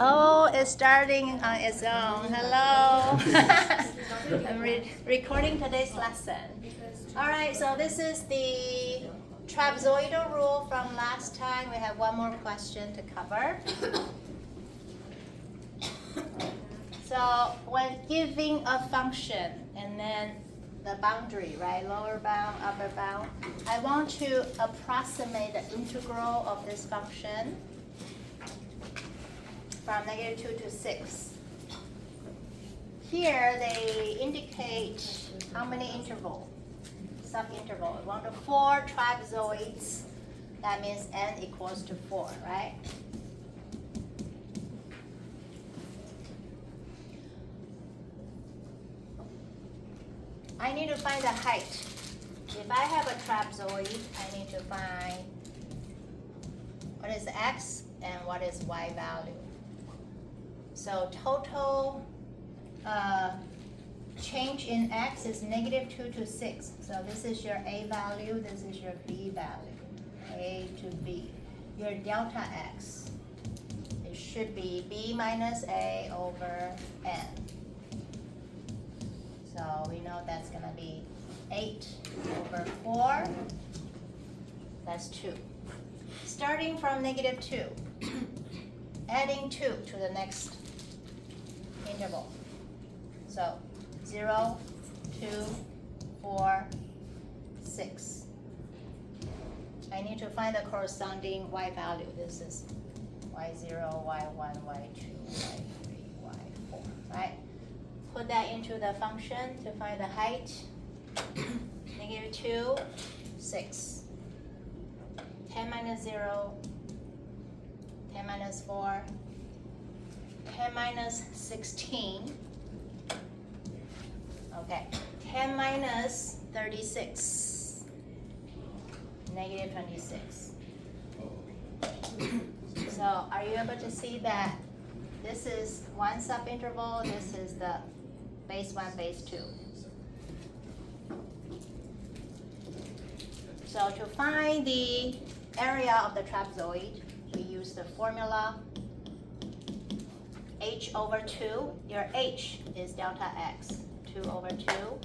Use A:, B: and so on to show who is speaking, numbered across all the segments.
A: Oh, it's starting on its own. Hello. I'm recording today's lesson. All right, so this is the trapezoidal rule from last time. We have one more question to cover. So when giving a function and then the boundary, right, lower bound, upper bound, I want to approximate the integral of this function from -2 to 6. Here they indicate how many interval, subinterval. 1 to 4 trapezoids. That means n equals to 4, right? I need to find the height. If I have a trapezoid, I need to find what is x and what is y value. So total change in x is -2 to 6. So this is your a value, this is your b value, a to b. Your delta x, it should be b minus a over n. So we know that's going to be 8 over 4, that's 2. Starting from -2, adding 2 to the next interval. So 0, 2, 4, 6. I need to find the corresponding y value. This is y0, y1, y2, y3, y4, right? Put that into the function to find the height. -2, 6. 10 minus 0, 10 minus 4, 10 minus 16. Okay, 10 minus 36, -26. So are you able to see that this is one subinterval, this is the base 1, base 2. So to find the area of the trapezoid, we use the formula h over 2. Your h is delta x, 2 over 2,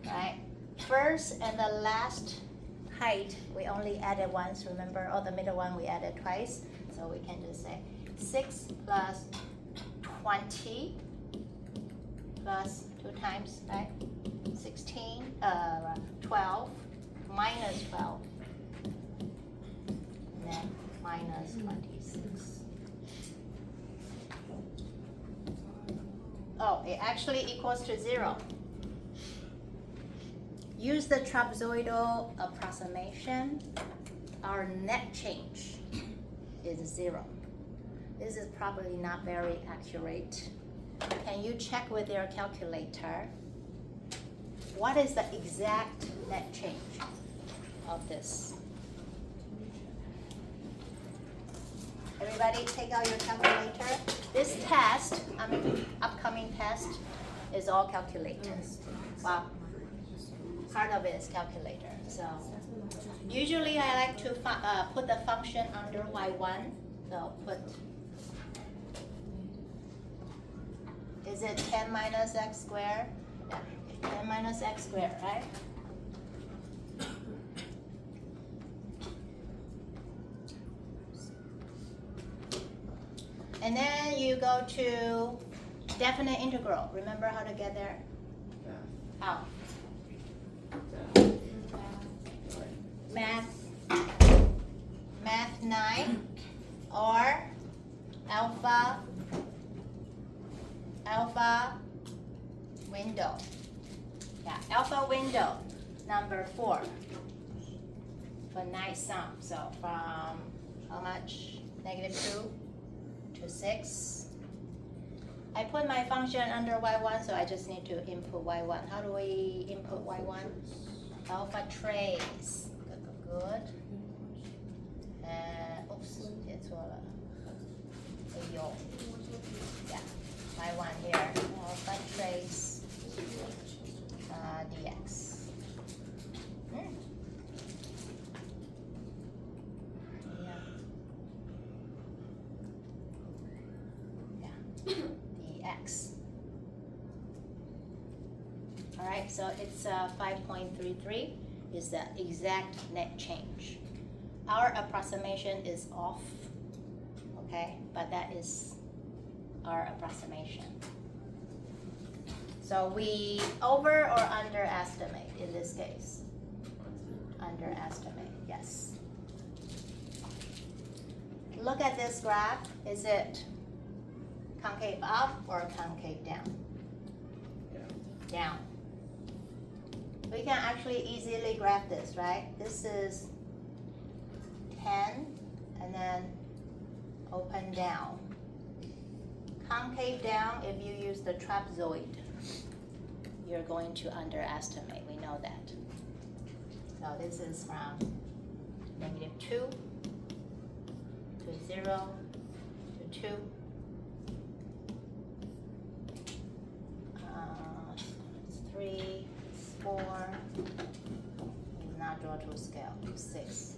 A: right? First and the last height, we only added once, remember? Or the middle one we added twice. So we can just say 6 plus 20 plus 2 times, right? 16, 12, minus 12, and then minus 26. Oh, it actually equals to 0. Use the trapezoidal approximation. Our net change is 0. This is probably not very accurate. Can you check with your calculator? What is the exact net change of this? Everybody take out your calculator. This test, upcoming test, is all calculator. Wow. Part of it is calculator. So usually I like to put the function under y1. So put, is it 10 minus x squared? Yeah, 10 minus x squared, right? And then you go to definite integral. Remember how to get there? How? Math 9 or alpha window. Yeah, alpha window number 4 for nice sum. So from how much? -2 to 6. I put my function under y1, so I just need to input y1. How do we input y1? Alpha trace. Good. Oops, 写错了。哎呦 Yeah, y1 here. Alpha trace dx. Yeah. dx. All right, so it's 5.33 is the exact net change. Our approximation is off, okay, but that is our approximation. So we over or underestimate in this case? Underestimate, yes. Look at this graph. Is it concave up or concave down? Down. We can actually easily graph this, right? This is 10 and then open down. Concave down, if you use the trapezoid, you're going to underestimate. We know that. So this is from -2 to 0 to 2. It's 3, 4. We will not draw to scale to 6.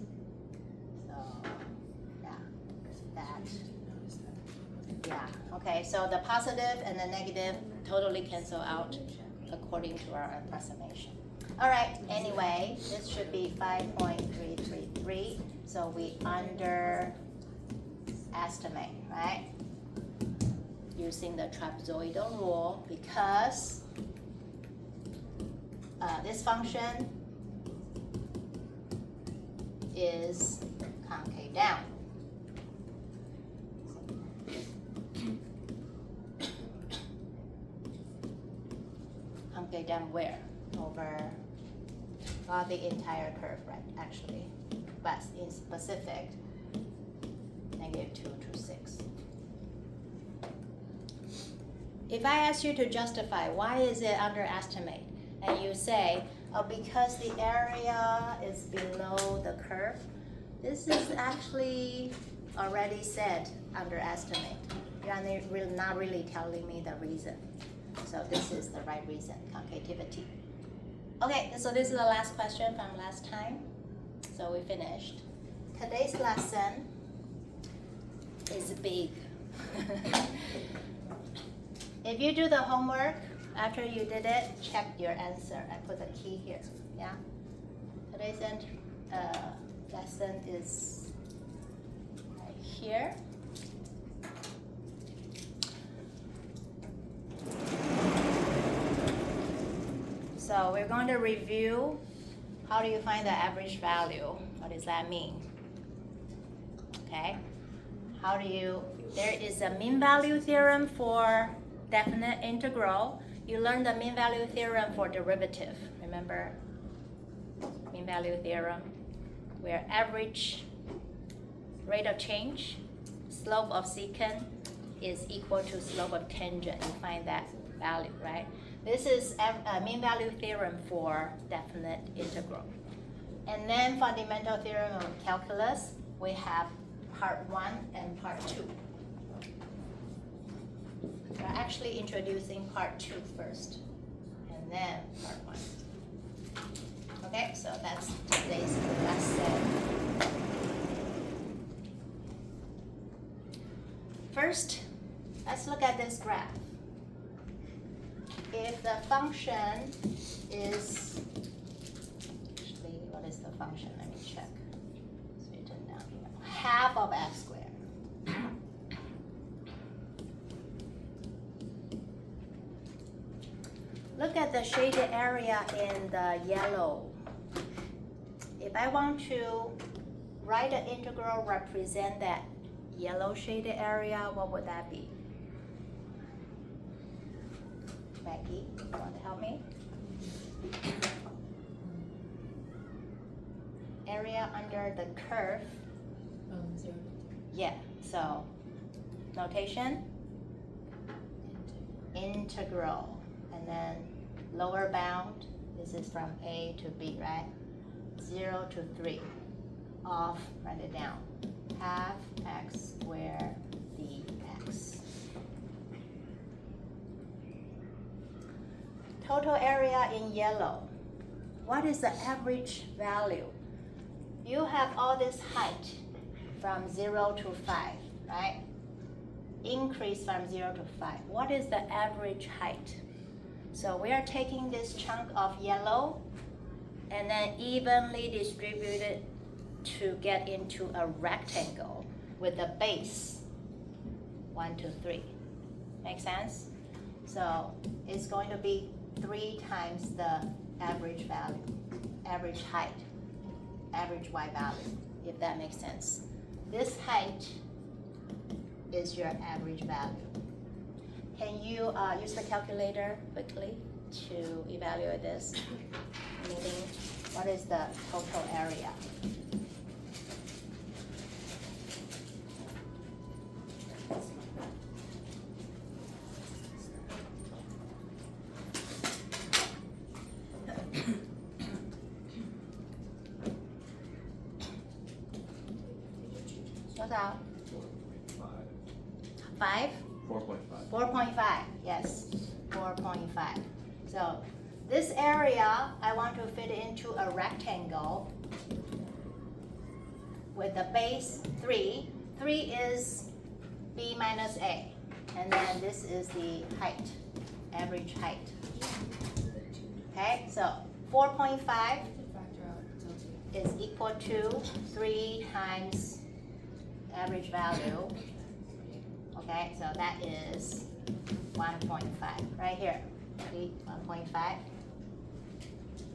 A: So yeah, that. Yeah. Okay. So the positive and the negative totally cancel out according to our approximation. All right. Anyway, this should be 5.333. So we underestimate, right? Using the trapezoidal rule because this function is concave down. Concave down where? Over the entire curve, right? Actually, but in specific, -2 to 6. If I ask you to justify why is it underestimate, and you say, oh, because the area is below the curve, this is actually already said underestimate. You're not really telling me the reason. So this is the right reason, concavity. Okay, so this is the last question from last time. So we finished. Today's lesson is big. If you do the homework, after you did it, check your answer. I put the key here, yeah? Today's lesson is right here. So we're going to review how do you find the average value? What does that mean? Okay. There is a mean value theorem for definite integral. You learned the mean value theorem for derivative. Remember? Mean value theorem, where average rate of change, slope of secant is equal to slope of tangent. You find that value, right? This is a mean value theorem for definite integral. And then fundamental theorem of calculus, we have part 1 and part 2. We're actually introducing part 2 first, and then part 1. Okay, so that's today's lesson. First, let's look at this graph. If the function is, actually, what is the function? Let me check. It's written down here. Half of x squared. Look at the shaded area in the yellow. If I want to write an integral represent that yellow shaded area, what would that be? Maggie, you want to help me? Area under the curve.
B: 0.
A: Yeah, so notation? Integral. And then lower bound, this is from A to B, right? 0 to 3. Off, write it down. Half x squared dx. Total area in yellow. What is the average value? You have all this height from 0 to 5, right? increase from 0 to 5. What is the average height? So we are taking this chunk of yellow and then evenly distribute it to get into a rectangle with a base 1, 2, 3. Make sense? So it's going to be 3 times the average value, average height, average y value, if that makes sense. This height is your average value. Can you use the calculator quickly to evaluate this? Meaning, what is the total area? What's that? 5?
B: 4.5.
A: 4.5, yes, 4.5. So this area, I want to fit into a rectangle with the base 3. 3 is b minus a, and then this is the height, average height. Okay, so 4.5 is equal to 3 times average value. Okay, so that is 1.5 right here. See, 1.5.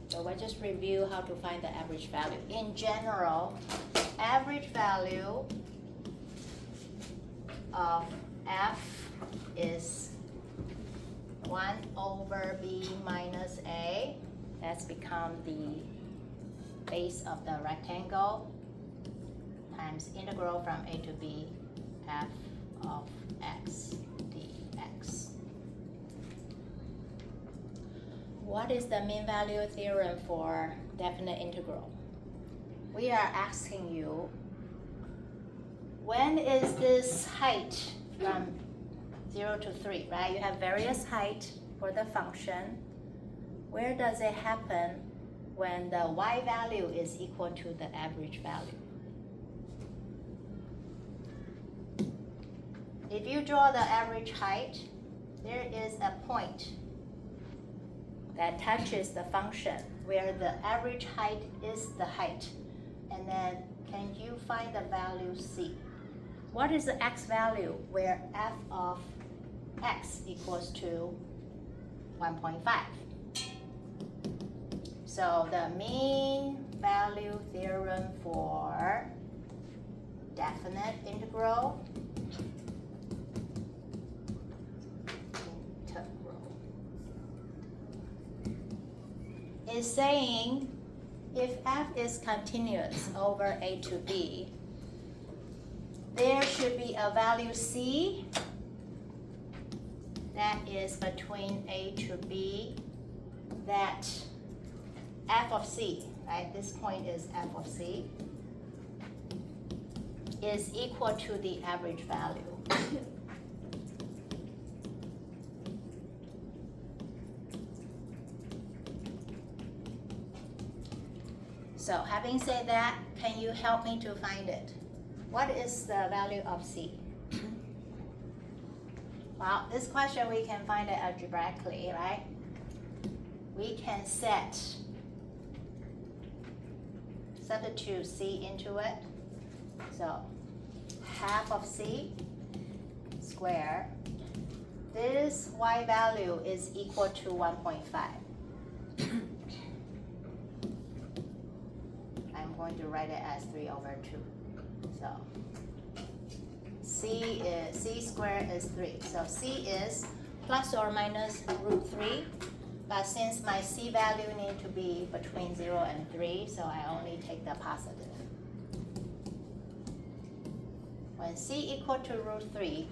A: So we'll just review how to find the average value. In general, average value of f is 1 over b minus a. That's become the base of the rectangle times integral from a to b f of x dx. What is the mean value theorem for definite integral? We are asking you, when is this height from 0 to 3, right? You have various height for the function. Where does it happen when the y value is equal to the average value? If you draw the average height, there is a point that touches the function where the average height is the height. And then can you find the value c? What is the x value where f of x equals to 1.5? So the mean value theorem for definite integral is saying if f is continuous over a to b, there should be a value c that is between a to b, that f of c, right? This point is f of c, is equal to the average value. So having said that, can you help me to find it? What is the value of c? Well, this question we can find it algebraically, right? We can substitute c into it. So half of c squared. This y value is equal to 1.5. I'm going to write it as 3 over 2. So c squared is 3. So c is plus or minus root 3. But since my c value need to be between 0 and 3, so I only take the positive. When c equal to root 3,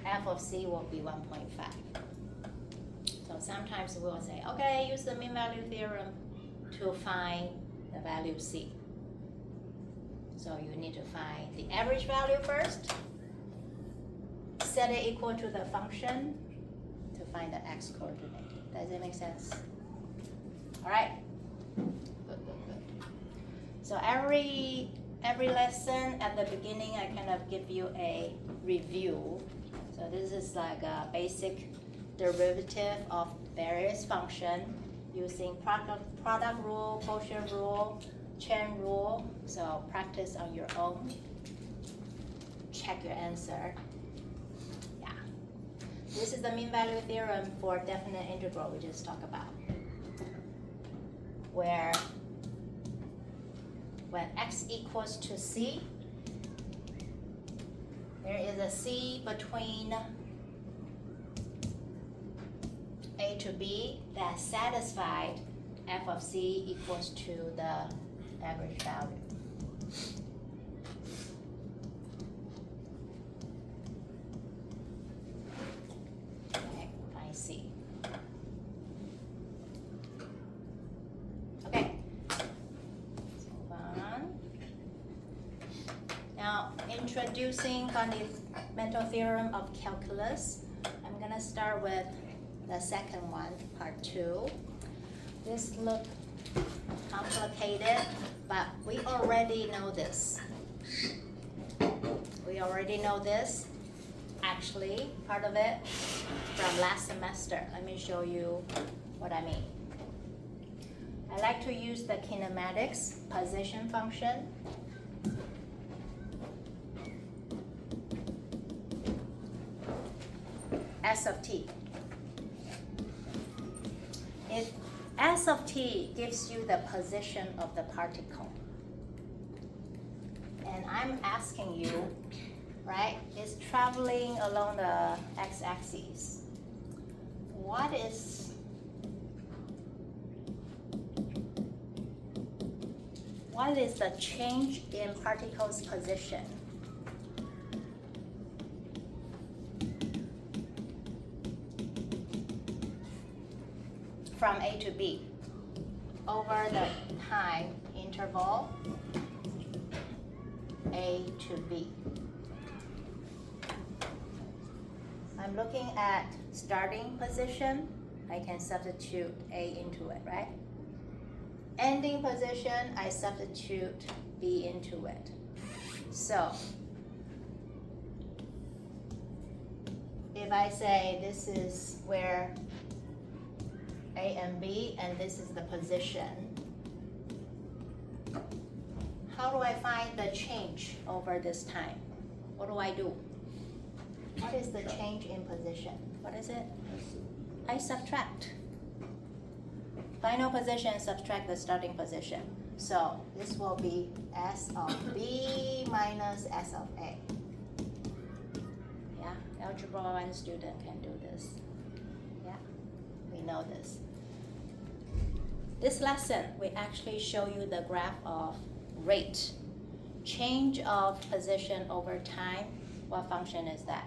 A: f of c will be 1.5. So sometimes we'll say, okay, use the mean value theorem to find the value c. So you need to find the average value first, set it equal to the function to find the x coordinate. Does it make sense? All right. Good. So every lesson at the beginning, I kind of give you a review So this is like a basic derivative of various function using product rule, quotient rule, chain rule. So practice on your own. Check your answer. Yeah. This is the mean value theorem for definite integral we just talked about. Where when x equals to c, there is a c between a to b that satisfied f of c equals to the average value. Okay, I see. Okay, let's move on. Now, introducing fundamental theorem of calculus. I'm going to start with the second one, part 2. This looks complicated, but we already know this. We already know this. Actually, part of it from last semester. Let me show you what I mean. I like to use the kinematics position function. S of t. If S of t gives you the position of the particle, and I'm asking you, right, it's traveling along the x-axis. What is the change in particle's position from A to B over the time interval A to B? I'm looking at starting position. I can substitute A into it, right? Ending position, I substitute B into it. So if I say this is where A and B, and this is the position, how do I find the change over this time? What do I do? What is the change in position? What is it? I subtract. Final position, subtract the starting position. So this will be S of B minus S of A. Yeah, Algebra 1 student can do this. Yeah, we know this. This lesson, we actually show you the graph of rate. Change of position over time. What function is that?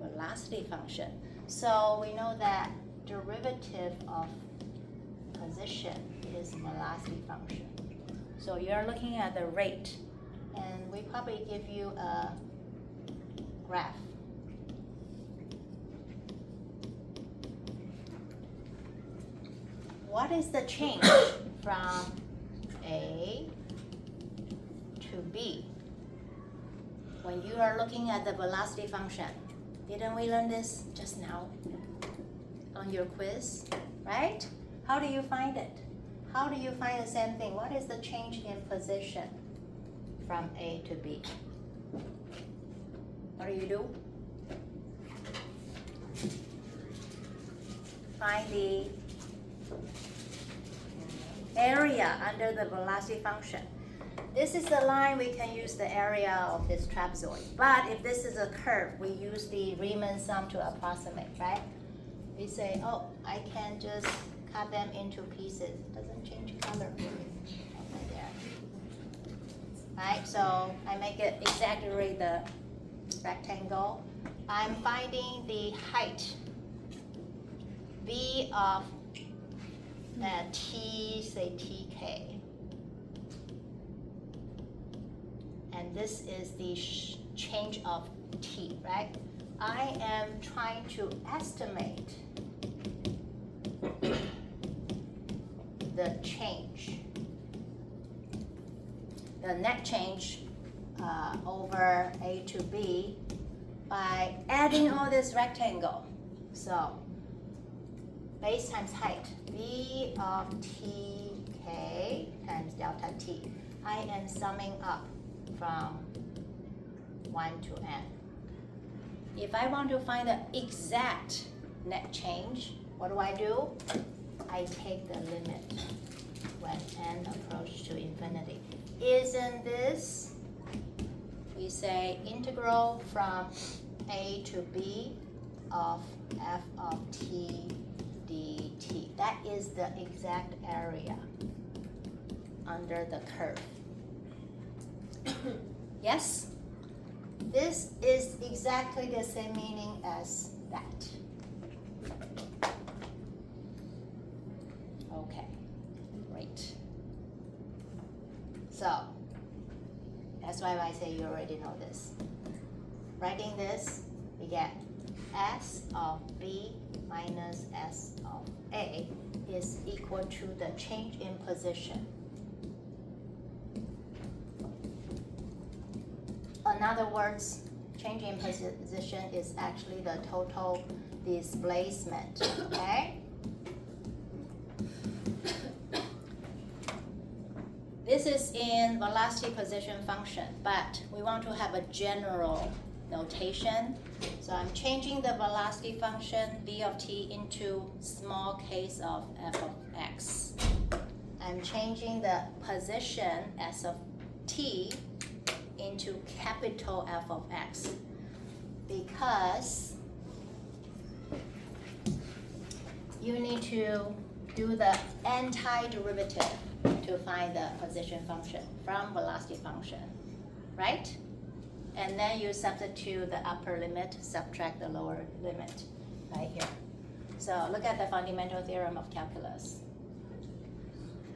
A: Velocity function. So we know that derivative of position is velocity function. So you're looking at the rate, and we probably give you a graph. What is the change from A to B when you are looking at the velocity function? Didn't we learn this just now on your quiz, right? How do you find it? How do you find the same thing? What is the change in position from A to B? What do? Find the area under the velocity function. This is the line, we can use the area of this trapezoid. But if this is a curve, we use the Riemann sum to approximate, right? We say, oh, I can just cut them into pieces. It doesn't change color for me. Okay, there. Right, so I make it exaggerate the rectangle. I'm finding the height, V of T, say TK. And this is the change of T, right? I am trying to estimate the change, the net change over A to B by adding all this rectangle. So base times height, v of tk times delta t. I am summing up from 1 to n. If I want to find the exact net change, what do? I take the limit when n approaches to infinity. Isn't this, we say, integral from a to b of f of t dt. That is the exact area under the curve. Yes? This is exactly the same meaning as that. Okay, great. So, that's why I say you already know this. Writing this, we get s of b minus s of a is equal to the change in position. In other words, change in position is actually the total displacement, okay? This is in velocity position function, but we want to have a general notation. So I'm changing the velocity function v of t into small case of f of x. I'm changing the position s of t into capital F of x because you need to do the antiderivative to find the position function from velocity function, right? And then you substitute the upper limit, subtract the lower limit right here. So look at the fundamental theorem of calculus.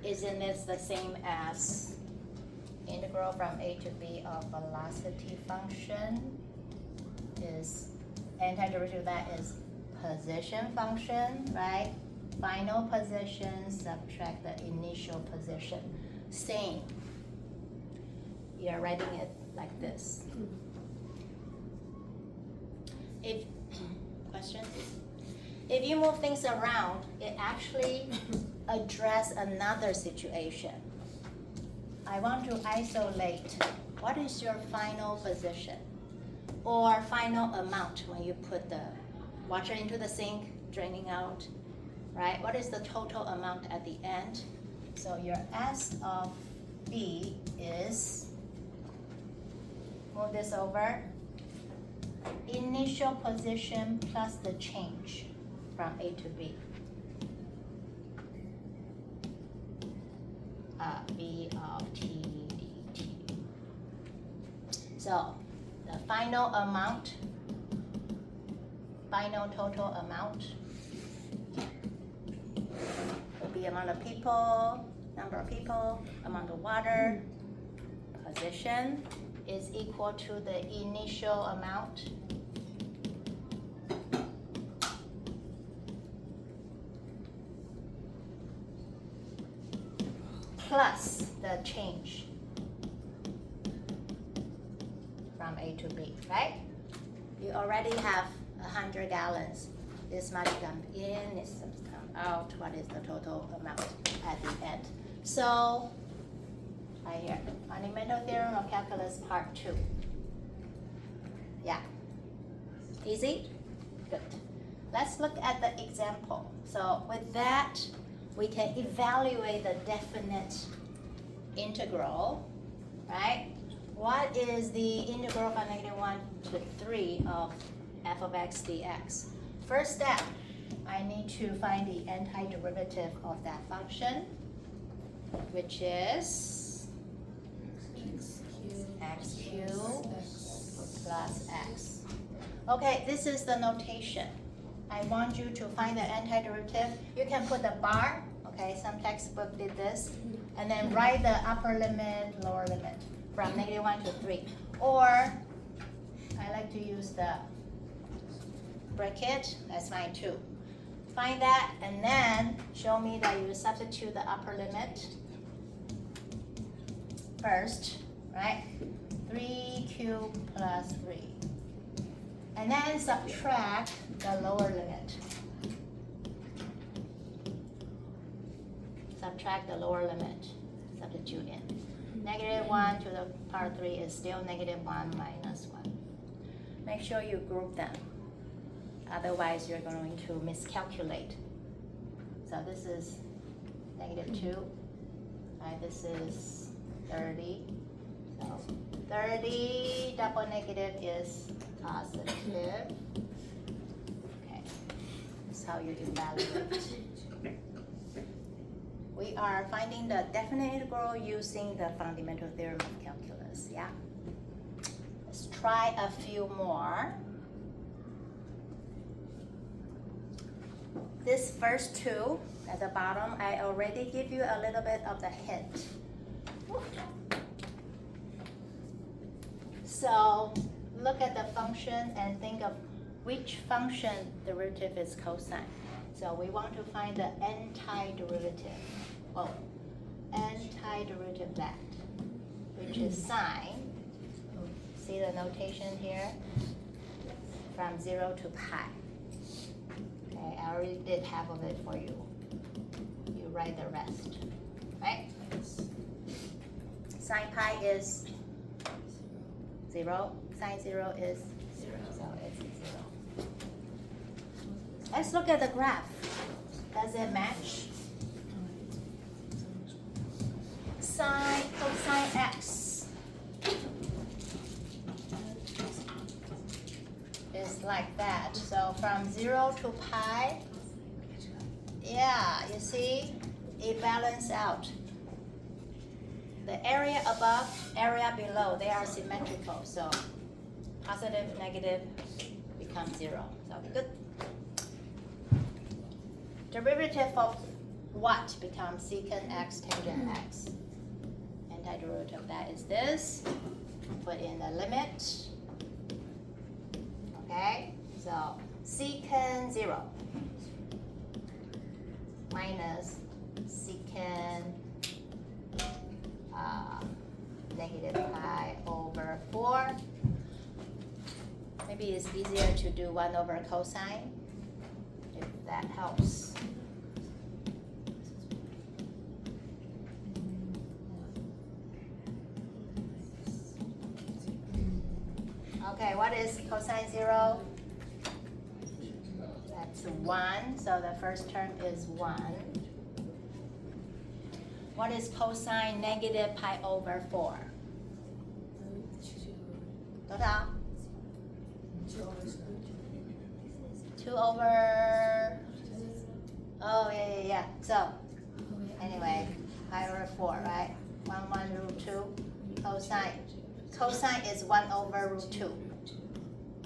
A: Isn't this the same as integral from a to b of velocity function? Is antiderivative of that is position function, right? Final position, subtract the initial position. Same. You're writing it like this. Questions? If you move things around, it actually addresses another situation. I want to isolate what is your final position or final amount when you put the water into the sink, draining out, right? What is the total amount at the end? So your S of B is, move this over, initial position plus the change from A to B. B of t dt. So the final amount, final total amount will be amount of people, number of people, amount of water, position is equal to the initial amount plus the change from A to B, right? You already have 100 gallons. This much come in, this much come out. What is the total amount at the end? So, right here, fundamental theorem of calculus part 2. Yeah, easy? Good. Let's look at the example. So with that, we can evaluate the definite integral, right? What is the integral from -1 to 3 of f of x dx? First step, I need to find the antiderivative of that function, which is x cubed plus x. Okay, this is the notation. I want you to find the antiderivative. You can put the bar, okay, some textbook did this, and then write the upper limit, lower limit from -1 to 3. Or I like to use the bracket, that's fine too. Find that and then show me that you substitute the upper limit first, right? 3 cubed plus 3. And then subtract the lower limit. Subtract the lower limit, substitute in. -1 to the power 3 is still -1 minus 1. Make sure you group them. Otherwise, you're going to miscalculate. So this is -2. Right, this is 30. So 30 double negative is positive. Okay, that's how you evaluate. We are finding the definite integral using the fundamental theorem of calculus, yeah? Let's try a few more. This first two at the bottom, I already give you a little bit of the hint. So look at the function and think of which function derivative is cosine. So we want to find the antiderivative. Well, antiderivative that, which is sine. See the notation here? From 0 to pi. Okay, I already did half of it for you. You write the rest, right? Sine pi is 0. Sine 0 is 0, so it's 0. Let's look at the graph. Does it match? Sine cosine x is like that. So from 0 to pi, yeah, you see, it balances out. The area above, area below, they are symmetrical. So positive, negative become 0. So good. Derivative of what becomes secant x tangent x? Antiderivative of that is this. Put in the limit. Okay, so secant 0 minus secant negative pi over 4. Maybe it's easier to do 1 over cosine, if that helps. Okay, what is cosine 0? That's 1, so the first term is 1. What is cosine negative pi over 4? Total? 2 over... Oh, yeah. So, anyway, pi over 4, right? 1 root 2 cosine. Cosine is 1 over root 2.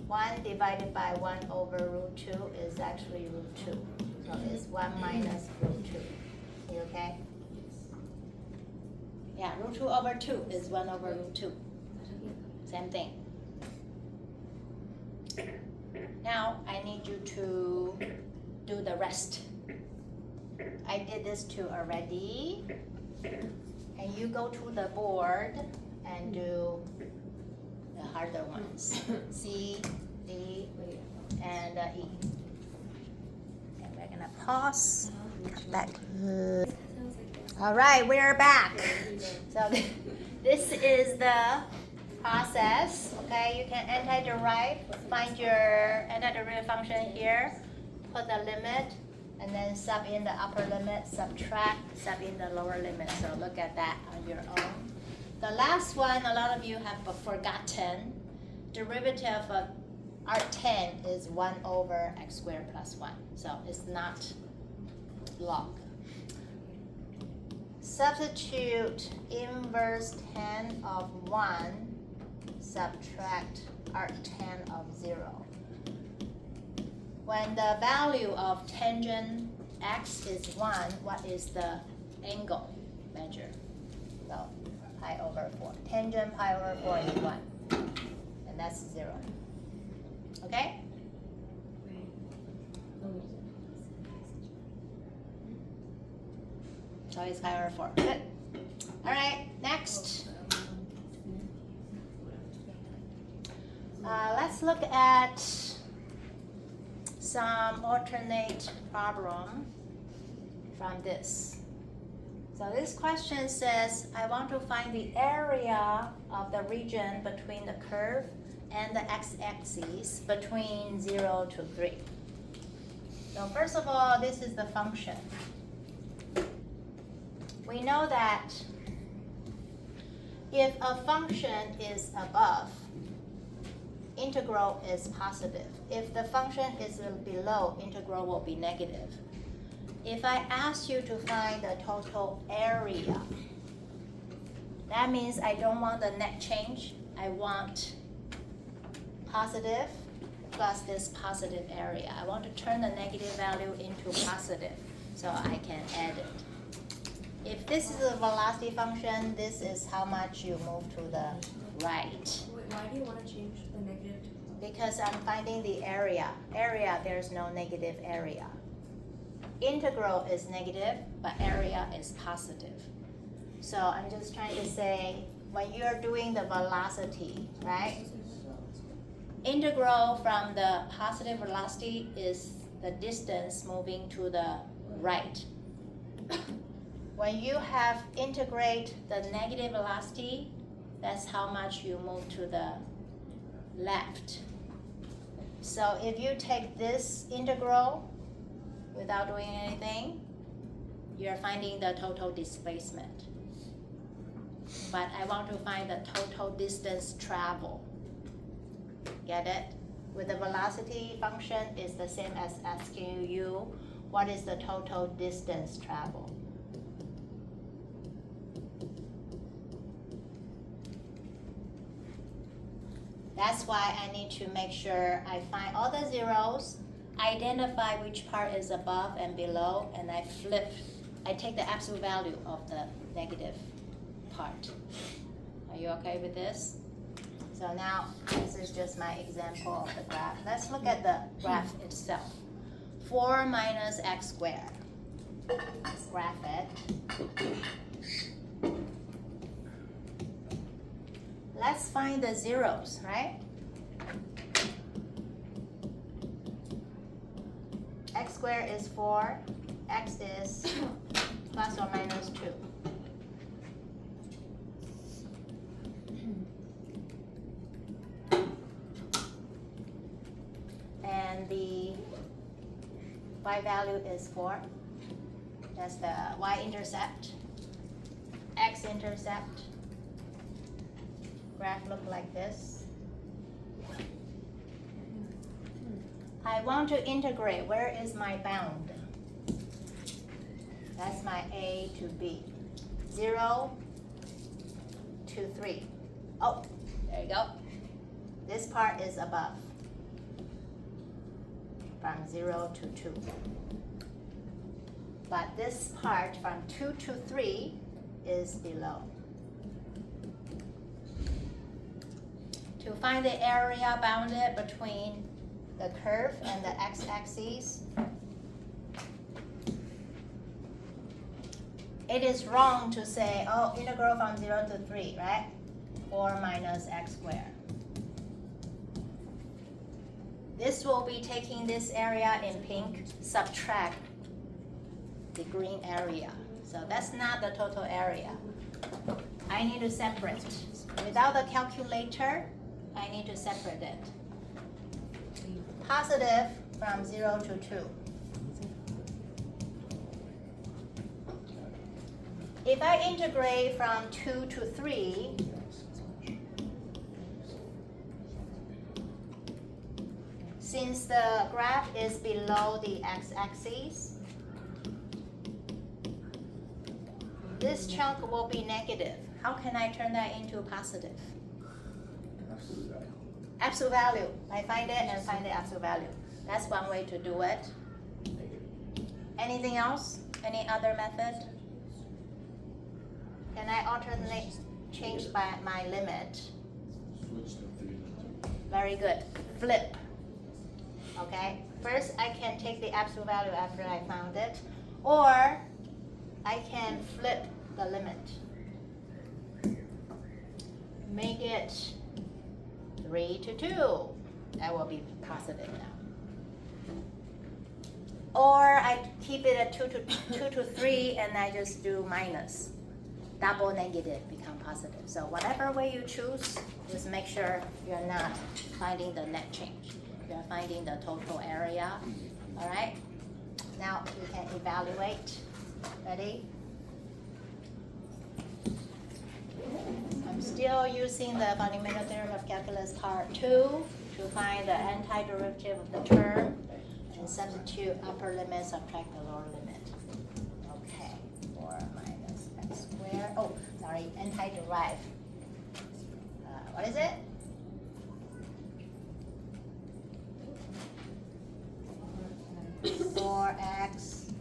A: 1 divided by 1 over root 2 is actually root 2. So it's 1 minus root 2. You okay? Yeah, root 2 over 2 is 1 over root 2. Same thing. Now I need you to do the rest. I did this too already. And you go to the board and do the harder ones. C, D, and E. And we're gonna pause. Come back. All right, we're back. So this is the process. Okay, you can antiderive. Find your antiderivative function here. Put the limit, and then sub in the upper limit. Subtract, sub in the lower limit. So look at that on your own. The last one, a lot of you have forgotten. Derivative of arctan is 1 over x squared plus 1. So it's not log. Substitute inverse tan of 1, subtract arctan of 0. When the value of tangent x is 1, what is the angle measure? So pi over 4. Tangent pi over 4 is 1. And that's 0. Okay? So it's pi over 4. Good. All right, next. Let's look at some alternate problem from this. So this question says, I want to find the area of the region between the curve and the x-axis between 0 to 3. So first of all, this is the function. We know that if a function is above, integral is positive. If the function is below, integral will be negative. If I ask you to find the total area, that means I don't want the net change. I want positive plus this positive area. I want to turn the negative value into positive, so I can add it. If this is a velocity function, this is how much you move to the right.
B: Wait, why do you want to change the negative to?
A: Because I'm finding the area. Area, there's no negative area. Integral is negative, but area is positive. So I'm just trying to say, when you're doing the velocity, right? Integral from the positive velocity is the distance moving to the right. When you have integrate the negative velocity, that's how much you move to the left. So if you take this integral without doing anything, you're finding the total displacement. But I want to find the total distance travel. Get it? With the velocity function, is the same as asking you, what is the total distance travel? That's why I need to make sure I find all the zeros, identify which part is above and below, and I take the absolute value of the negative part. Are you okay with this? So now, this is just my example of the graph. Let's look at the graph itself. 4 minus x squared. Let's graph it. Let's find the zeros, right? X squared is 4, x is plus or minus 2. And the y value is 4. That's the y-intercept. X-intercept. Graph look like this. I want to integrate. Where is my bound? That's my A to B. 0 to 3. Oh, there you go. This part is above. From 0 to 2. But this part from 2 to 3 is below. To find the area bounded between the curve and the x-axis, it is wrong to say, oh, integral from 0 to 3, right? 4 minus x squared. This will be taking this area in pink, subtract the green area. So that's not the total area. I need to separate. Without the calculator, I need to separate it. Positive from 0 to 2. If I integrate from 2 to 3, since the graph is below the x-axis, this chunk will be negative. How can I turn that into positive? Absolute value. I find it and find the absolute value. That's one way to do it. Anything else? Any other method? Can I alternate, change by my limit? Very good. Flip. Okay. First, I can take the absolute value after I found it, or I can flip the limit. Make it 3 to 2. That will be positive now. Or I keep it at 2 to 3 and I just do minus. Double negative become positive. So whatever way you choose, just make sure you're not finding the net change. You're finding the total area. All right? Now you can evaluate. Ready? I'm still using the fundamental theorem of calculus part 2 to find the antiderivative of the term and substitute upper limit, subtract the lower limit. Okay, 4 minus x squared. Oh, sorry, antiderive. What is it? Four x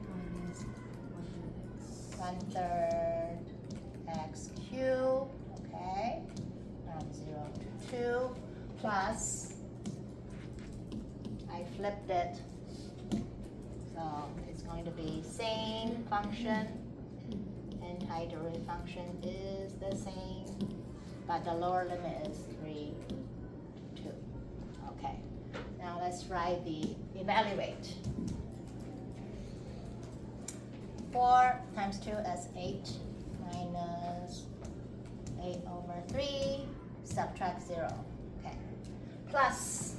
A: minus 1/3 x cubed. Okay, from 0 to 2 plus. I flipped it, so it's going to be same function. Antiderivative function is the same, but the lower limit is 3 to 2. Okay, now let's write the evaluate. 4 times 2 is 8 minus 8 over 3, subtract 0. Okay, plus.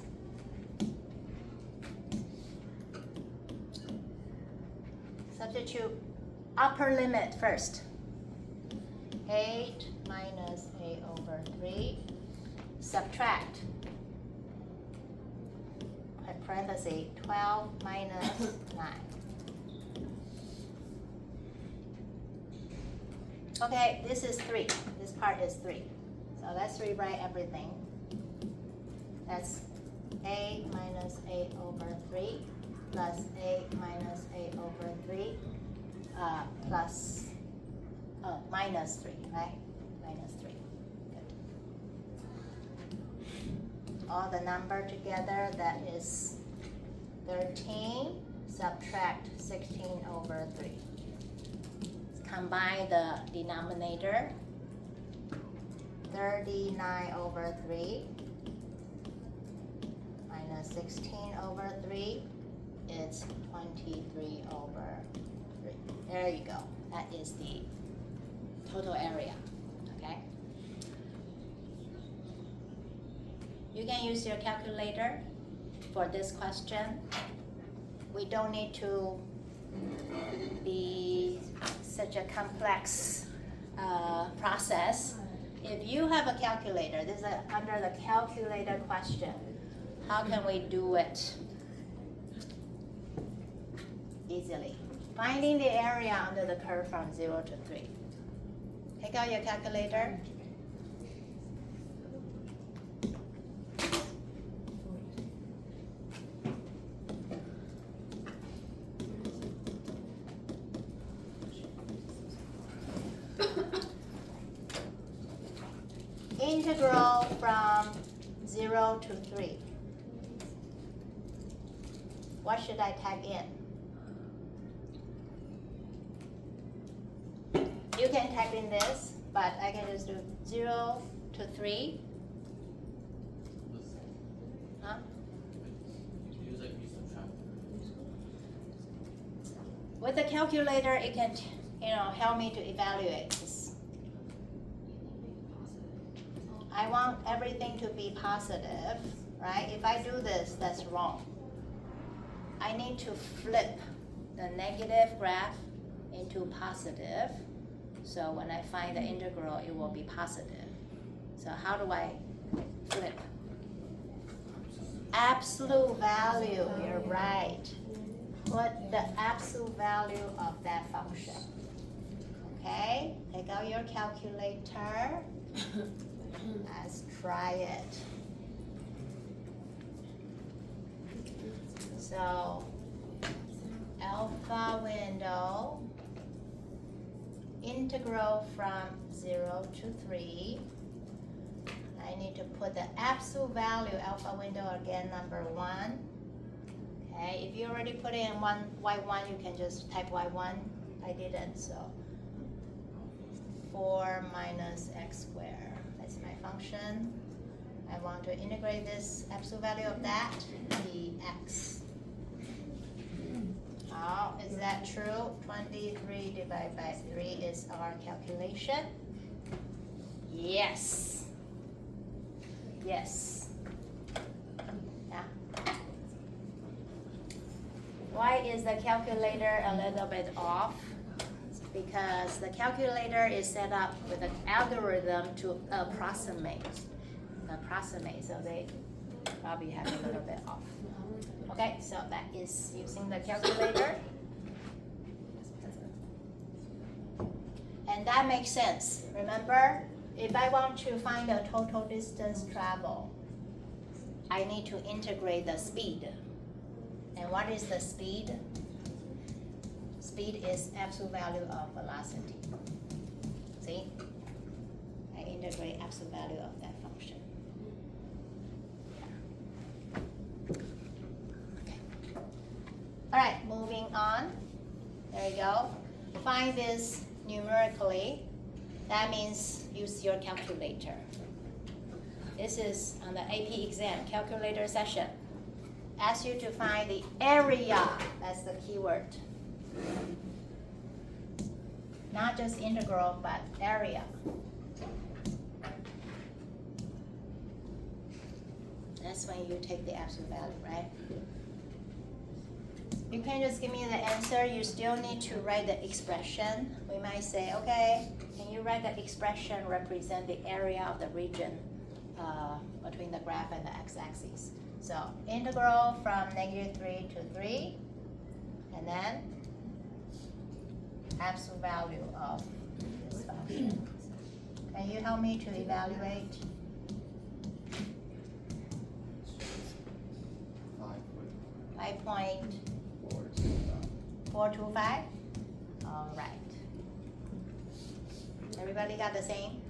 A: Substitute upper limit first. 8 minus 8 over 3. Subtract. Parenthesis 12 minus 9. Okay, this is 3. This part is 3. So let's rewrite everything. That's 8 minus 8 over 3 plus 8 minus 8 over 3 plus minus 3, right? Minus 3. Good. All the number together, that is 13. Subtract 16 over 3. Combine the denominator. 39 over 3 minus 16 over 3 is 23 over 3. There you go. That is the total area. Okay? You can use your calculator for this question. We don't need to be such a complex process. If you have a calculator, this is under the calculator question. How can we do it easily? Finding the area under the curve from 0 to 3. Take out your calculator. Integral from 0 to 3. What should I type in? You can type in this, but I can just do 0 to 3. Huh? With the calculator, it can, help me to evaluate this. I want everything to be positive, right? If I do this, that's wrong. I need to flip the negative graph into positive. So when I find the integral, it will be positive. So how do I flip? Absolute value, you're right. Put the absolute value of that function. Okay, take out your calculator. Let's try it. So, alpha window, integral from 0 to 3. I need to put the absolute value, alpha window again, number 1. Okay, if you already put in y1, you can just type y1. I didn't, so 4 minus x squared. That's my function. I want to integrate this absolute value of that, dx. Oh, is that true? 23 divided by 3 is our calculation. Yes. Yes. Yeah. Why is the calculator a little bit off? Because the calculator is set up with an algorithm to approximate, so they probably have a little bit off. Okay, so that is using the calculator. And that makes sense. Remember, if I want to find the total distance traveled, I need to integrate the speed. And what is the speed? Speed is absolute value of velocity. See? I integrate absolute value of that function. Okay. All right, moving on. There you go. Find this numerically. That means use your calculator. This is on the AP exam, calculator session. Ask you to find the area, that's the keyword. Not just integral, but area. That's when you take the absolute value, right? You can't just give me the answer, you still need to write the expression. We might say, okay, can you write the expression represent the area of the region between the graph and the x-axis? So integral from -3 to 3, and then absolute value of this function. Can you help me to evaluate? 5.425. All right. Everybody got the same?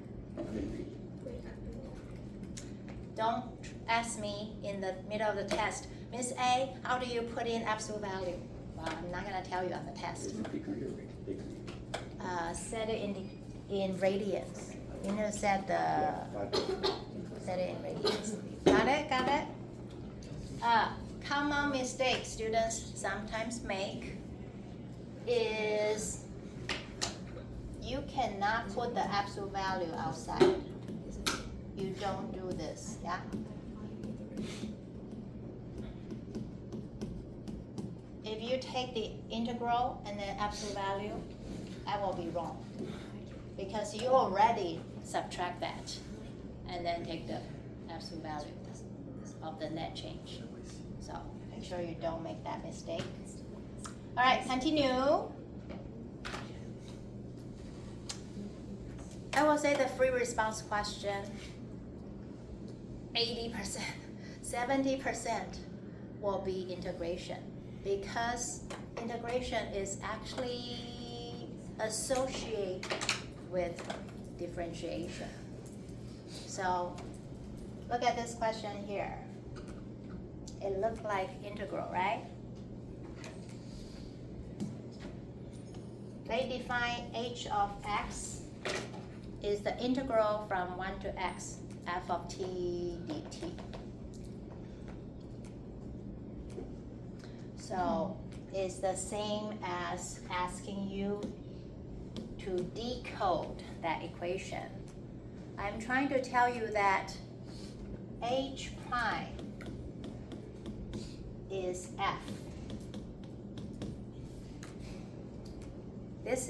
A: Don't ask me in the middle of the test, Miss A, how do you put in absolute value? Well, I'm not gonna tell you on the test. Set it in radians. You know, set it in radians. Got it? Got it? Common mistake students sometimes make is you cannot put the absolute value outside. You don't do this, yeah? If you take the integral and then absolute value, that will be wrong. Because you already subtract that and then take the absolute value of the net change. So make sure you don't make that mistake. All right, continue. I will say the free response question, 80%, 70% will be integration, because integration is actually associated with differentiation. So look at this question here. It looked like integral, right? They define h of x is the integral from 1 to x, f of t dt. So it's the same as asking you to decode that equation. I'm trying to tell you that h prime is f. This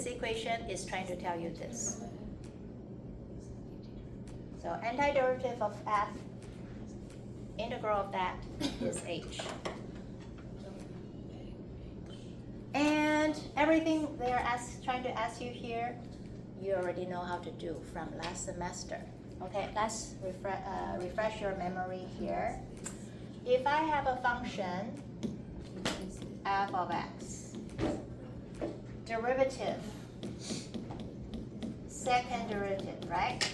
A: equation is trying to tell you this. So antiderivative of f, integral of that is h. And everything they're trying to ask you here, you already know how to do from last semester. Okay, let's refresh your memory here. If I have a function, f of x, derivative, second derivative, right?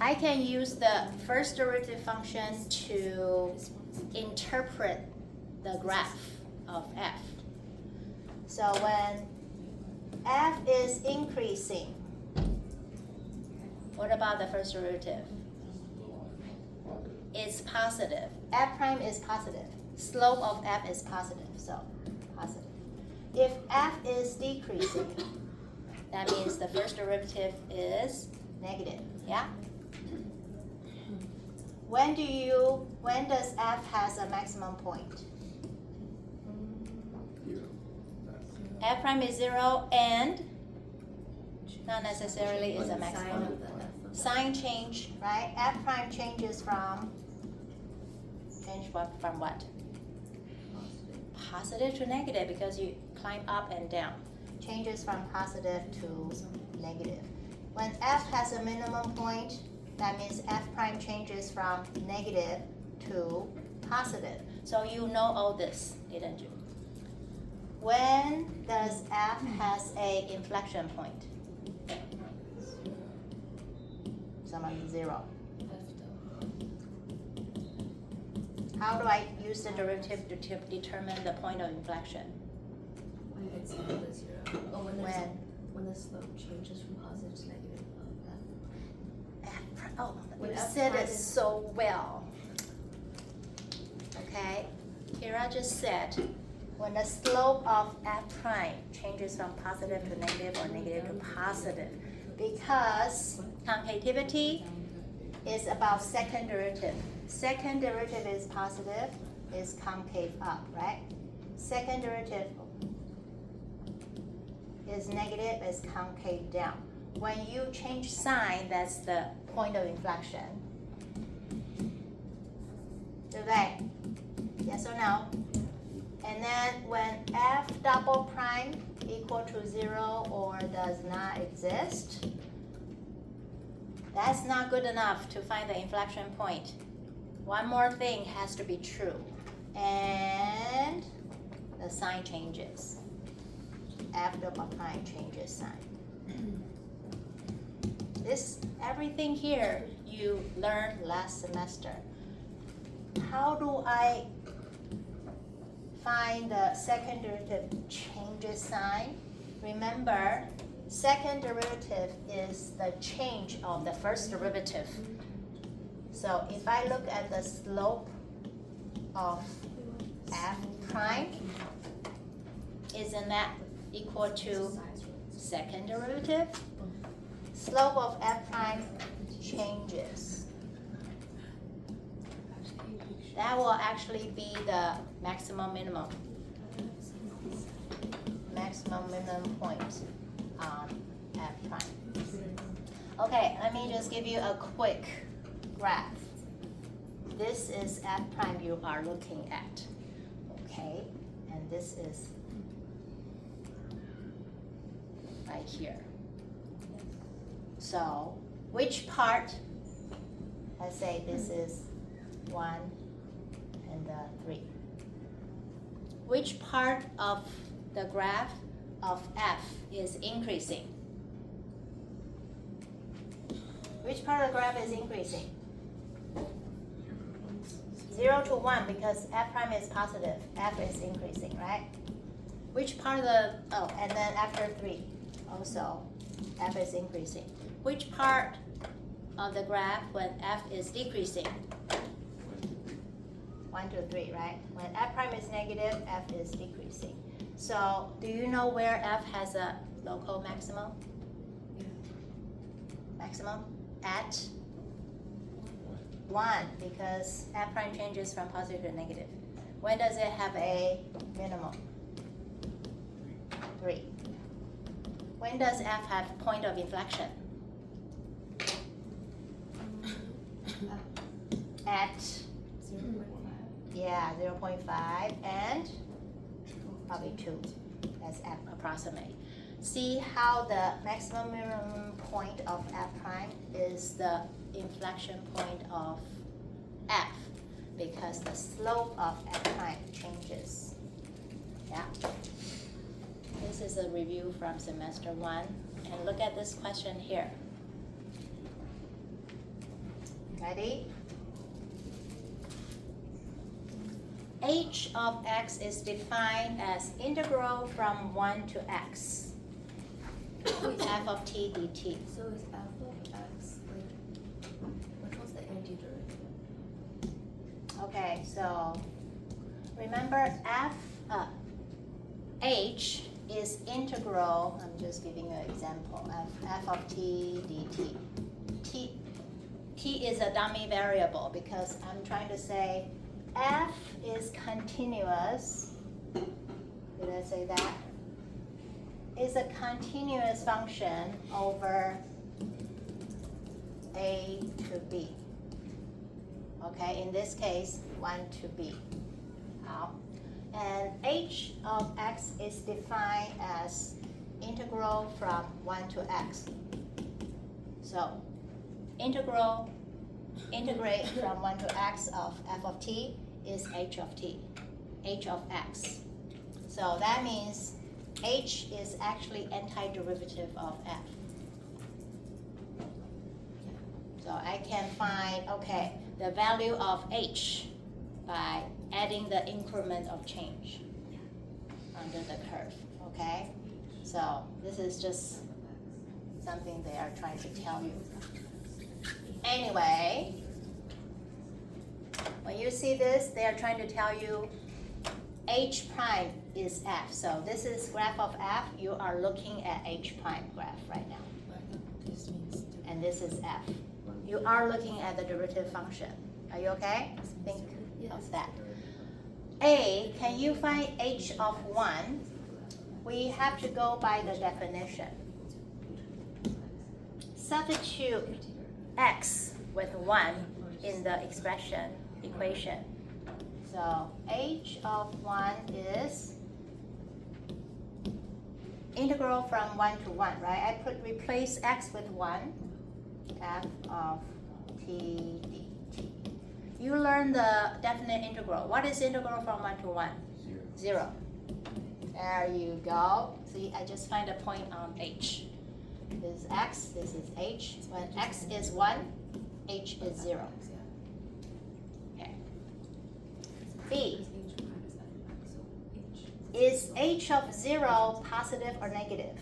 A: I can use the first derivative function to interpret the graph of f. So when f is increasing, What about the first derivative? It's positive. F prime is positive. Slope of f is positive, so positive. If f is decreasing, that means the first derivative is negative, yeah? When does f has a maximum point? F prime is 0 and not necessarily is a maximum. Sign change, right? F prime changes from what? Positive to negative because you climb up and down. Changes from positive to negative. When f has a minimum point, that means f prime changes from negative to positive. So you know all this, didn't you? When does f has a inflection point? Someone 0. How do I use the derivative to determine the point of inflection?
B: When it's equal to 0. Oh, when the slope changes from positive to negative of f.
A: Oh,
B: When
A: you
B: f
A: said
B: prime
A: it
B: is-
A: so well. Okay, Kira just said when the slope of f prime changes from positive to negative or negative to positive, because concavity is about second derivative. Second derivative is positive, is concave up, right? Second derivative is negative, is concave down. When you change sign, that's the point of inflection. Okay, yes or no? And then when f double prime equal to 0 or does not exist, that's not good enough to find the inflection point. One more thing has to be true, and the sign changes. F double prime changes sign. Everything here you learned last semester. How do I find the second derivative changes sign? Remember, second derivative is the change of the first derivative. So if I look at the slope of f prime, isn't that equal to second derivative? Slope of f prime changes. That will actually be the maximum minimum point on f prime. Okay, let me just give you a quick graph. This is f prime you are looking at, okay? And this is right here. So, which part, let's say this is 1 and 3. Which part of the graph of f is increasing? Which part of the graph is increasing? 0 to 1 because f prime is positive, f is increasing, right? Which part of the, and then after 3 also, f is increasing. Which part of the graph when f is decreasing? 1 to 3, right? When f prime is negative, f is decreasing. So, do you know where f has a local maximum? Maximum? At 1, because f prime changes from positive to negative. When does it have a minimum? 3. When does f have point of inflection? At
B: 0.5.
A: yeah, 0.5 and probably 2. That's approximate. See how the maximum minimum point of f prime is the inflection point of f because the slope of f prime changes. Yeah. This is a review from semester 1. And look at this question here. Ready? H of x is defined as integral from 1 to x. F of t dt.
B: So is f of x
A: Okay, so remember h is integral, I'm just giving you an example, f of t dt. T is a dummy variable because I'm trying to say f is continuous. Did I say that? Is a continuous function over a to b. Okay, in this case, 1 to b. And h of x is defined as integral from 1 to x. So integrate from 1 to x of f of t is h of t, h of x. So that means h is actually antiderivative of f. So I can find, okay, the value of h by adding the increment of change under the curve, okay? So this is just something they are trying to tell you. Anyway, when you see this, they are trying to tell you h prime is f. So this is graph of f. You are looking at h prime graph right now. And this is f. You are looking at the derivative function. Are you okay? Think of that. A, can you find h of 1? We have to go by the definition. Substitute x with 1 in the equation. So h of 1 is integral from 1 to 1, right? I replace x with 1, f of t dt. You learn the definite integral. What is integral from 1 to 1? 0. There you go. See, I just find a point on h. This is x, this is h. When x is 1, h is 0. Okay. B. Is h of 0 positive or negative?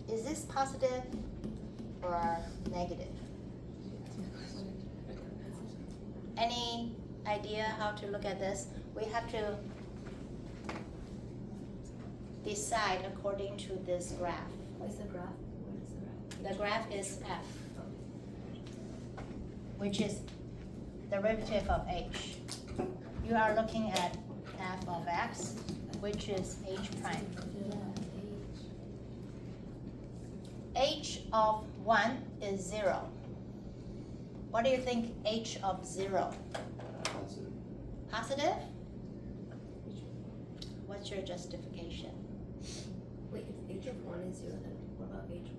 A: Is this positive or negative? Any idea how to look at this? We have to decide according to this graph.
B: What's the graph? What is the graph?
A: The graph is f, which is derivative of h. You are looking at f of x, which is h prime. H of 1 is 0. What do you think h of 0?
C: Positive.
A: Positive? What's your justification?
B: Wait, if h of 1 is 0, then what about h of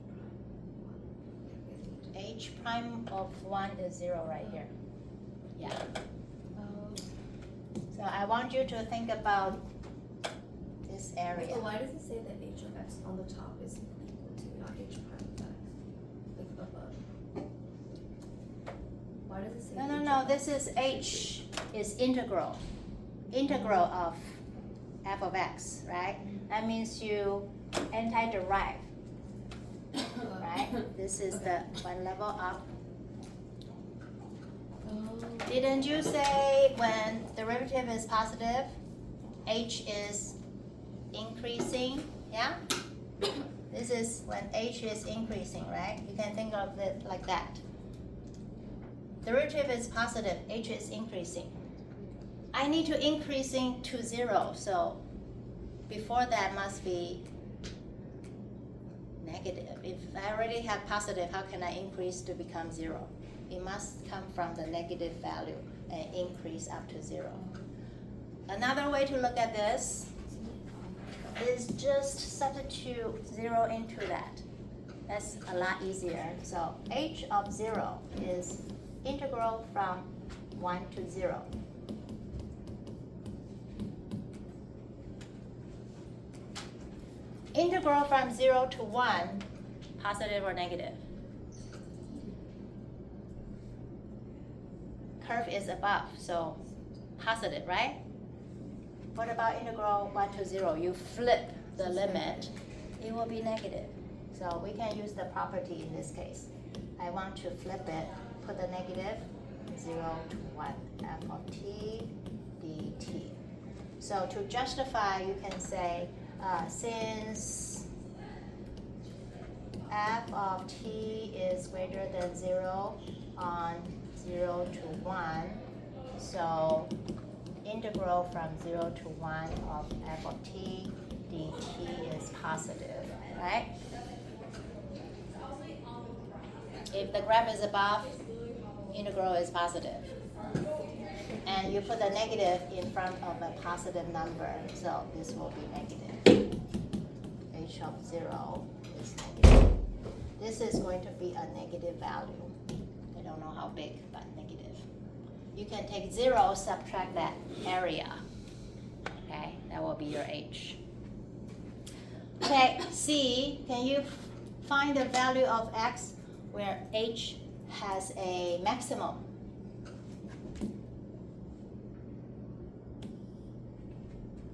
B: prime?
A: H prime of 1 is 0 right here. Yeah. So I want you to think about this area.
B: So why does it say that h of x on the top is equal to not h prime of x? Like above. Why does it say
A: No. This is h is integral. Integral of f of x, right? That means you anti-derive, right? This is the one level up. Didn't you say when derivative is positive, h is increasing? Yeah? This is when h is increasing, right? You can think of it like that. Derivative is positive, h is increasing. I need to increasing to 0, so before that must be negative. If I already have positive, how can I increase to become 0? It must come from the negative value and increase up to 0. Another way to look at this is just substitute 0 into that. That's a lot easier. So h of 0 is integral from 1 to 0. Integral from 0 to 1, positive or negative? Curve is above, so positive, right? What about integral 1 to 0? You flip the limit, it will be negative. So we can use the property in this case. I want to flip it, put the negative, 0 to 1 f of t dt. So to justify, you can say, since f of t is greater than 0 on 0 to 1, so integral from 0 to 1 of f of t dt is positive, right? If the graph is above, integral is positive. And you put a negative in front of a positive number, so this will be negative. H of 0 is negative. This is going to be a negative value. I don't know how big, but negative. You can take 0, subtract that area. Okay, that will be your H. Okay, C, can you find the value of x where H has a maximum?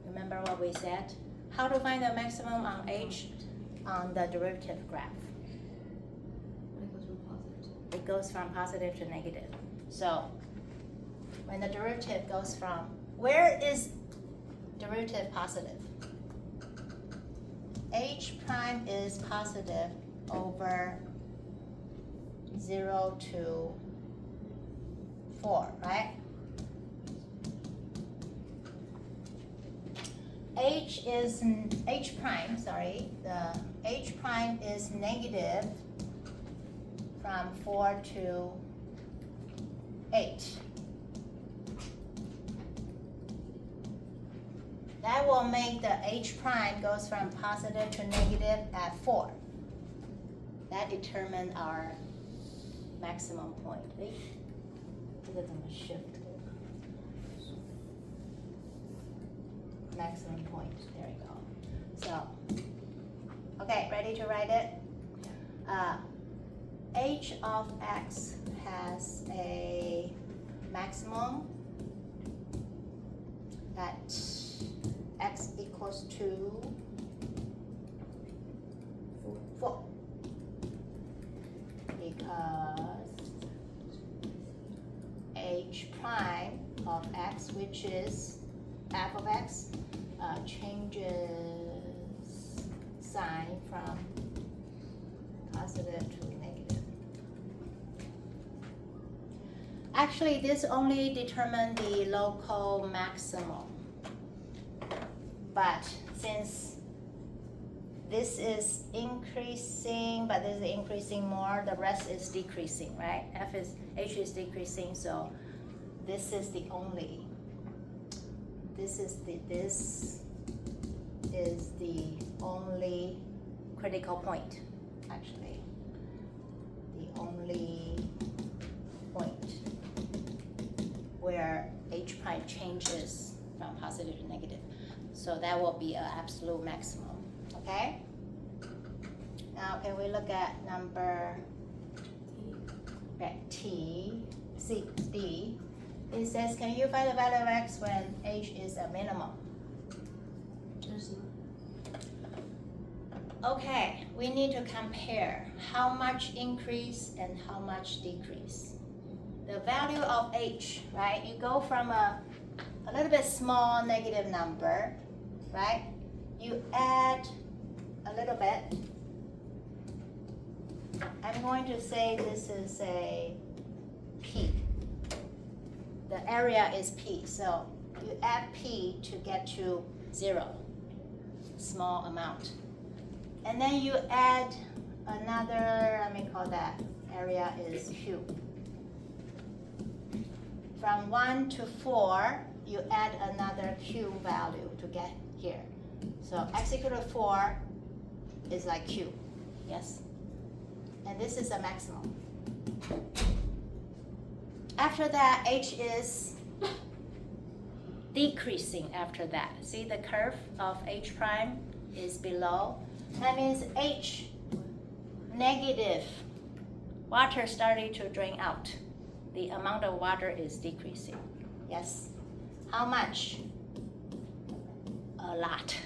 A: Remember what we said? How to find the maximum on H on the derivative graph? It goes from positive to negative. So when the derivative goes from, where is derivative positive? H prime is positive over 0 to 4, right? H prime, sorry, the H prime is negative from 4 to 8. That will make the H prime goes from positive to negative at 4. That determines our maximum point. 这个怎么 shift? Maximum point, there you go. So, okay, ready to write it? H of x has a maximum at x equals to 4. Because H prime of x, which is f of x, changes sign from positive to negative. Actually, this only determines the local maximum. But since this is increasing, but this is increasing more, the rest is decreasing, right? H is decreasing, so this is the only. This is the only critical point, actually. The only point where H prime changes from positive to negative. So that will be an absolute maximum, okay? Now can we look at number D? It says, can you find the value of x when H is a minimum? Okay, we need to compare how much increase and how much decrease. The value of H, right? You go from a little bit small negative number, right? You add a little bit. I'm going to say this is a P. The area is P, so you add P to get to 0, small amount. And then you add another, let me call that area is Q. From 1 to 4, you add another Q value to get here. So x equal to 4 is like Q, yes? And this is a maximum. After that, H is decreasing after that. See the curve of H prime is below. That means H negative, water starting to drain out. The amount of water is decreasing. Yes? How much? A lot.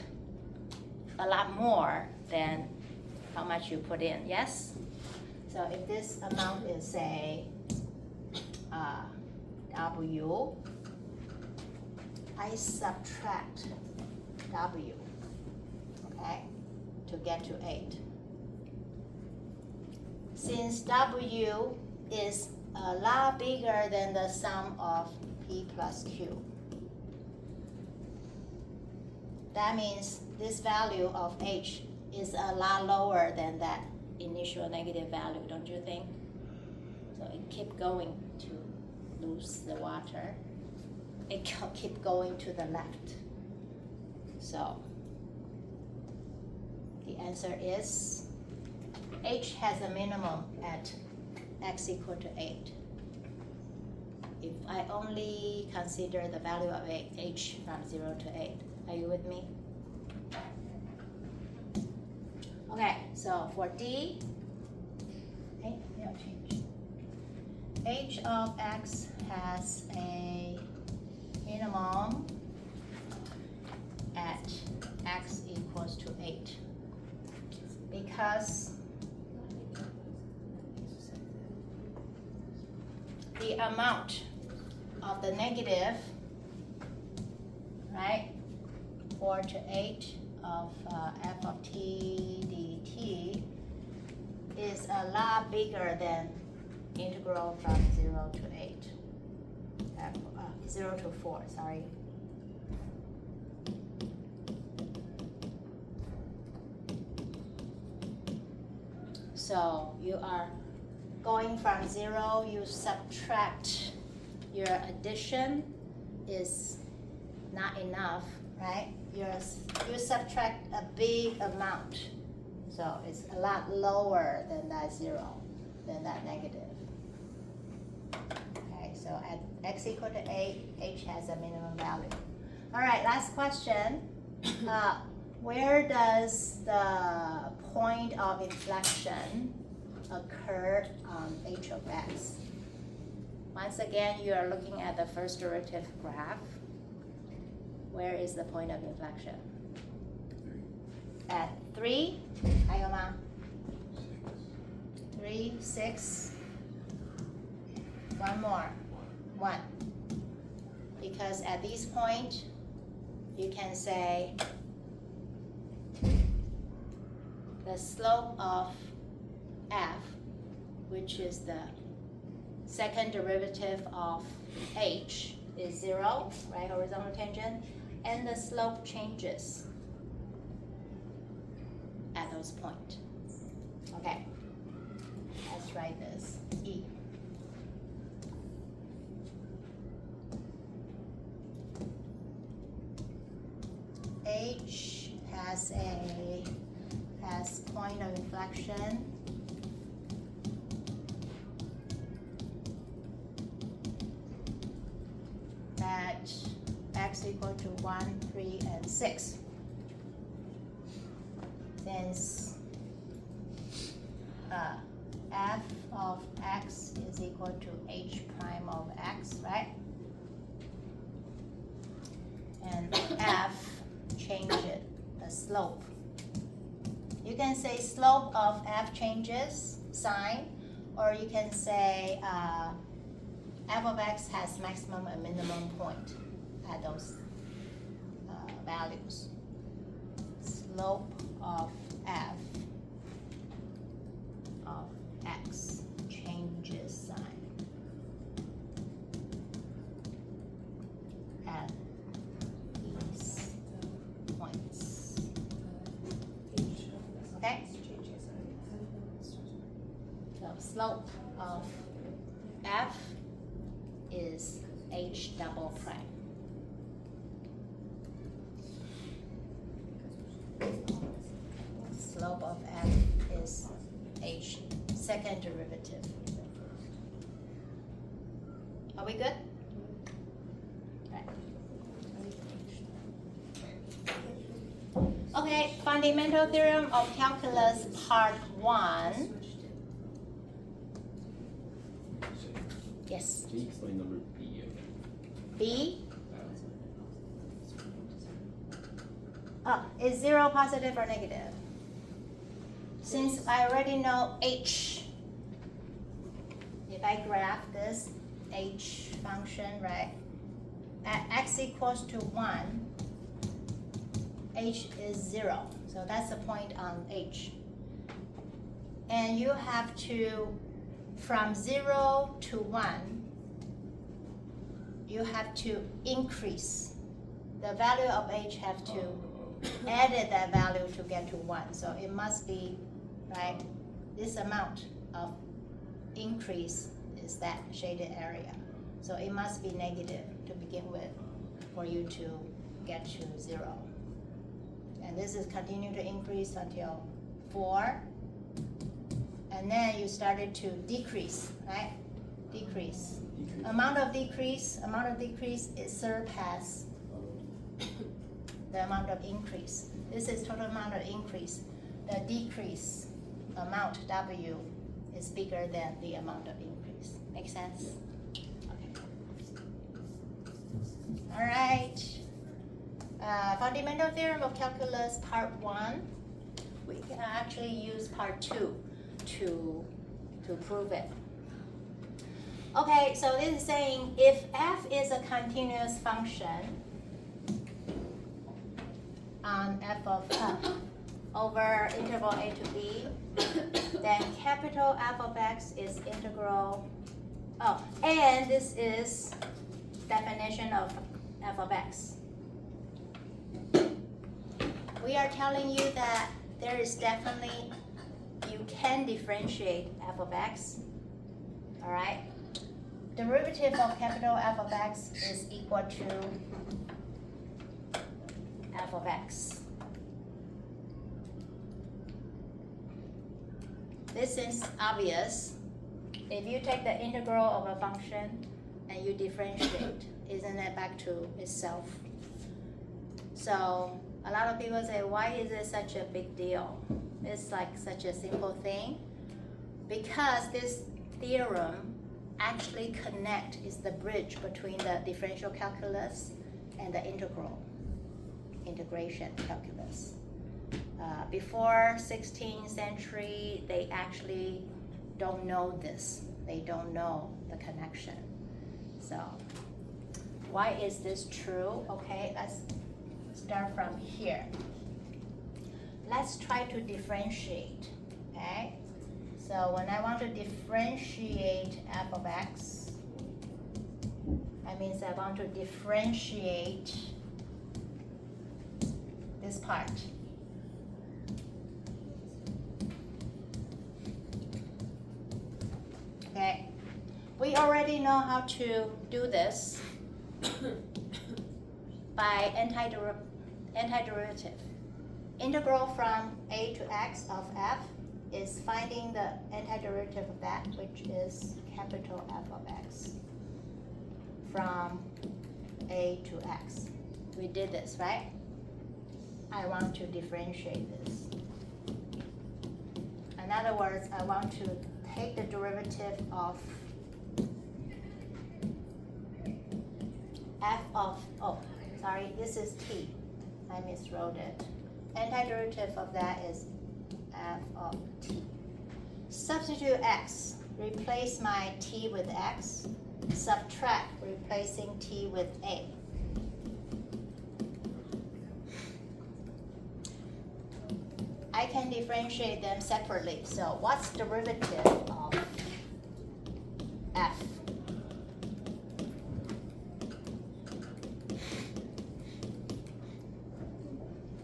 A: A lot more than how much you put in, yes? So if this amount is, say, W, I subtract W, okay, to get to 8. Since W is a lot bigger than the sum of P plus Q, that means this value of H is a lot lower than that initial negative value, don't you think? So it keep going to lose the water. It keep going to the left. So the answer is H has a minimum at x equal to 8. If I only consider the value of H from 0 to 8. Are you with me? Okay, so for D, no change. H of x has a minimum at x equals to 8 because the amount of the negative, right, 4 to 8 of f of t dt is a lot bigger than integral from 0 to 8. 0 to 4, sorry. So you are going from 0, you subtract, your addition is not enough, right? You subtract a big amount. So it's a lot lower than that 0, than that negative. Okay, so at x equal to 8, H has a minimum value. All right, last question. Where does the point of inflection occur on H of x? Once again, you are looking at the first derivative graph. Where is the point of inflection? At 3, Ayoma? 3, 6, one more, 1. Because at this point, you can say the slope of f, which is the second derivative of h, is 0, right, horizontal tangent, and the slope changes at those points. Okay, let's write this, E. H has point of inflection at x equal to 1, 3, and 6. Since f of x is equal to h prime of x, right? And f changes the slope. You can say slope of f changes sign, or you can say f of x has maximum and minimum point at those values. Slope of f of x changes sign at these points. Okay? So slope of f is h double prime. Slope of f is h second derivative. Are we good? Right. Okay, fundamental theorem of calculus part 1. Yes.
C: Can you explain number B again?
A: B? Is 0 positive or negative? Since I already know H, if I graph this, h function, right? At x equals to 1, h is 0. So that's the point on h. And you have to, from 0 to 1, you have to increase. The value of h have to added that value to get to 1. So it must be, right, this amount of increase is that shaded area. So it must be negative to begin with for you to get to 0. And this is continue to increase until 4. And then you started to decrease, right? Decrease. Amount of decrease is surpass the amount of increase. This is total amount of increase. The decrease amount W is bigger than the amount of increase. Make sense? Okay. All right. Fundamental theorem of calculus part 1. We can actually use part 2 to prove it. Okay, so this is saying if f is a continuous function on f of over interval a to b, then capital F of x is integral, and this is definition of f of x. We are telling you that there is definitely, you can differentiate f of x, all right? Derivative of capital F of x is equal to f of x. This is obvious. If you take the integral of a function and you differentiate, isn't it back to itself? So a lot of people say, why is it such a big deal? It's like such a simple thing. Because this theorem actually is the bridge between the differential calculus and the integration calculus. Before 16th century, they actually don't know this. They don't know the connection. So why is this true? Okay, let's start from here. Let's try to differentiate, okay? So when I want to differentiate f of x, that means I want to differentiate this part. Okay, we already know how to do this by antiderivative. Integral from a to x of f is finding the antiderivative of that, which is capital F of x from a to x. We did this, right? I want to differentiate this. In other words, I want to take the derivative of f of, this is t. I miswrote it. Antiderivative of that is f of t. Substitute x, replace my t with x, subtract, replacing t with a. I can differentiate them separately. So what's derivative of f?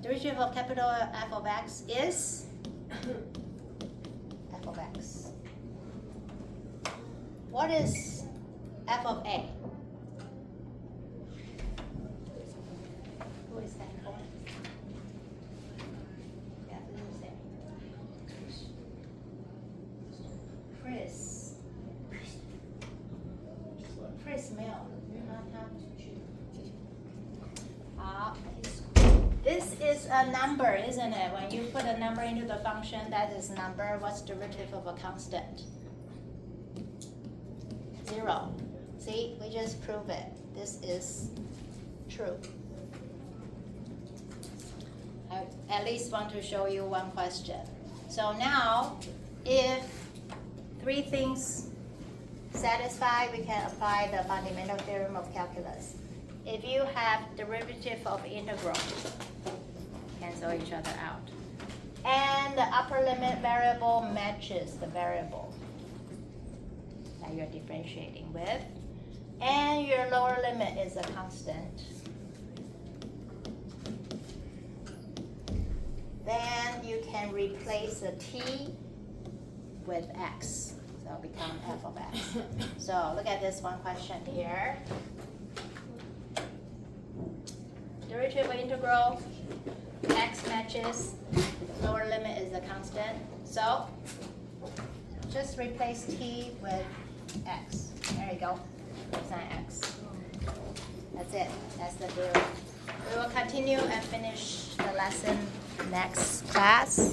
A: Derivative of capital F of x is f of x. What is f of a? Who is that for? Yeah, who is that? Chris. Chris 没有，他出去。好。This is a number, isn't it? When you put a number into the function, that is number. What's derivative of a constant? 0. See, we just proved it. This is true. I at least want to show you one question. So now, if three things Satisfied, we can apply the fundamental theorem of calculus. If you have derivative of integral, cancel each other out. And the upper limit variable matches the variable that you're differentiating with. And your lower limit is a constant. Then you can replace the t with x. So it'll become f of x. So look at this one question here. Derivative of integral, x matches, lower limit is a constant. So just replace t with x. There you go. Cosine x. That's it. That's the theorem. We will continue and finish the lesson next class.